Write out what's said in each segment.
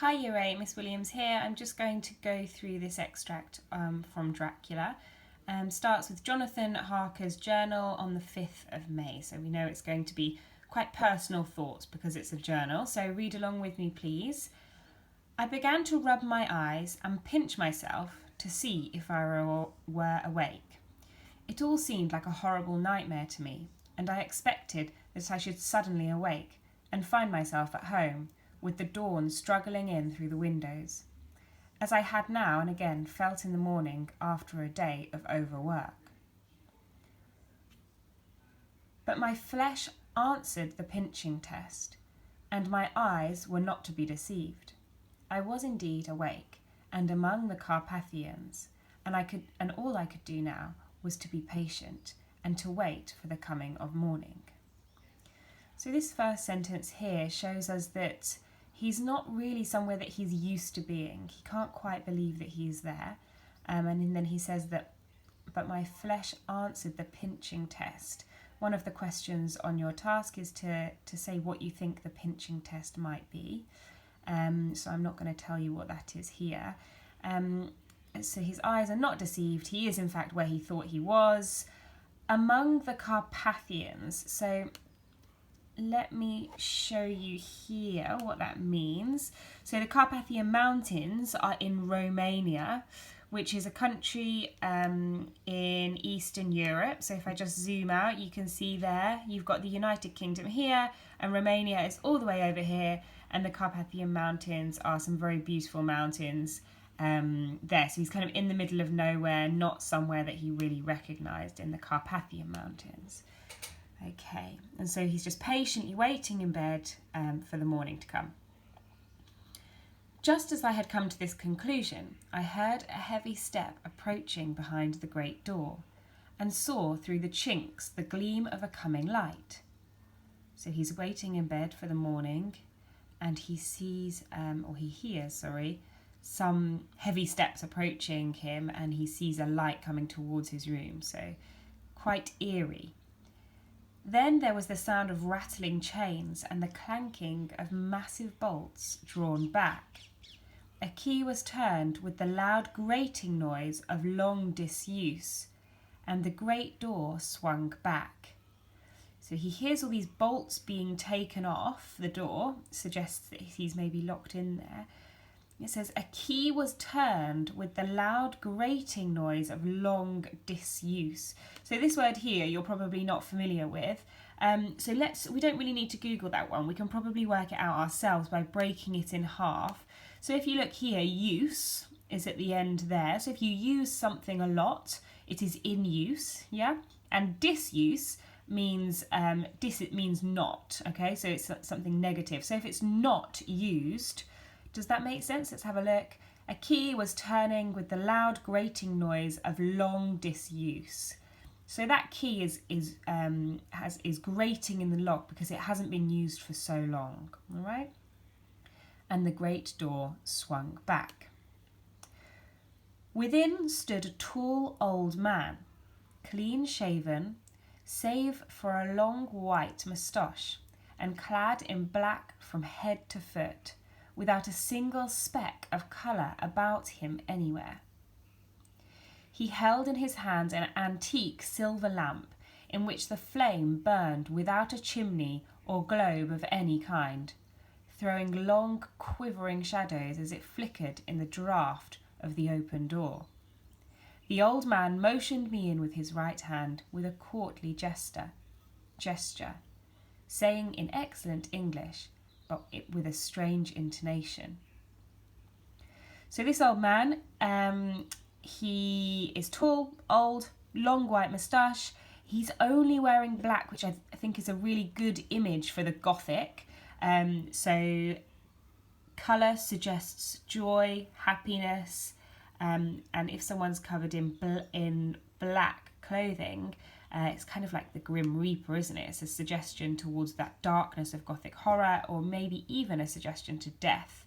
Hi Year 8, Miss Williams here. I'm just going to go through this extract from Dracula. Starts with Jonathan Harker's journal on the 5th of May. So we know it's going to be quite personal thoughts because it's a journal. So read along with me, please. I began to rub my eyes and pinch myself to see if I were awake. It all seemed like a horrible nightmare to me, and I expected that I should suddenly awake and find myself at home, with the dawn struggling in through the windows, as I had now and again felt in the morning after a day of overwork. But my flesh answered the pinching test, and my eyes were not to be deceived. I was indeed awake, and among the Carpathians, and all I could do now was to be patient and to wait for the coming of morning. So this first sentence here shows us that he's not really somewhere that he's used to being. He can't quite believe that he's there. And then he says that, but my flesh answered the pinching test. One of the questions on your task is to say what you think the pinching test might be. So I'm not going to tell you what that is here. So his eyes are not deceived. He is in fact where he thought he was. Among the Carpathians. So let me show you here what that means. So the Carpathian Mountains are in Romania, which is a country in Eastern Europe. So if I just zoom out, you can see there, you've got the United Kingdom here, and Romania is all the way over here, and the Carpathian Mountains are some very beautiful mountains there. So he's kind of in the middle of nowhere, not somewhere that he really recognised in the Carpathian Mountains. Okay, and so he's just patiently waiting in bed for the morning to come. Just as I had come to this conclusion, I heard a heavy step approaching behind the great door and saw through the chinks the gleam of a coming light. So he's waiting in bed for the morning and he hears, some heavy steps approaching him, and he sees a light coming towards his room, so quite eerie. Then there was the sound of rattling chains and the clanking of massive bolts drawn back. A key was turned with the loud grating noise of long disuse, and the great door swung back. So he hears all these bolts being taken off the door, suggests that he's maybe locked in there. It says, a key was turned with the loud grating noise of long disuse. So this word here you're probably not familiar with. We don't really need to Google that one. We can probably work it out ourselves by breaking it in half. So if you look here, use is at the end there. So if you use something a lot, it is in use, yeah? And disuse means, it means not, okay? So it's something negative. So if it's not used, does that make sense? Let's have a look. A key was turning with the loud grating noise of long disuse. So that key is grating in the lock because it hasn't been used for so long. All right. And the great door swung back. Within stood a tall old man, clean shaven, save for a long white moustache, and clad in black from head to foot, without a single speck of colour about him anywhere. He held in his hand an antique silver lamp in which the flame burned without a chimney or globe of any kind, throwing long quivering shadows as it flickered in the draught of the open door. The old man motioned me in with his right hand with a courtly gesture, saying in excellent English, but with a strange intonation. So this old man, he is tall, old, long white moustache. He's only wearing black, which I think is a really good image for the Gothic. So colour suggests joy, happiness, and if someone's covered in black clothing, it's kind of like the Grim Reaper, isn't it? It's a suggestion towards that darkness of Gothic horror, or maybe even a suggestion to death,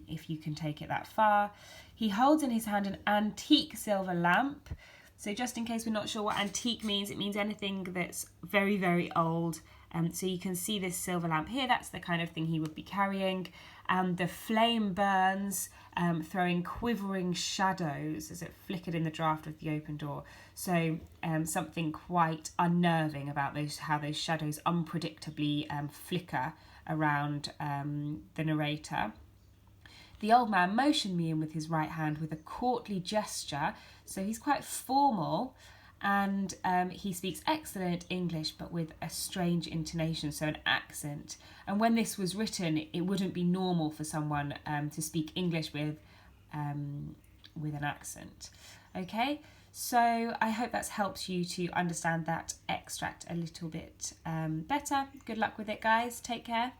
if you can take it that far. He holds in his hand an antique silver lamp. So just in case we're not sure what antique means, it means anything that's very, very old So you can see this silver lamp here, that's the kind of thing he would be carrying. The flame burns, throwing quivering shadows as it flickered in the draught of the open door. So something quite unnerving about how those shadows unpredictably flicker around the narrator. The old man motioned me in with his right hand with a courtly gesture, so he's quite formal, and he speaks excellent English but with a strange intonation, so an accent. And when this was written, it wouldn't be normal for someone to speak English with an accent. Okay, so I hope that's helped you to understand that extract a little bit better. Good luck with it, guys. Take care.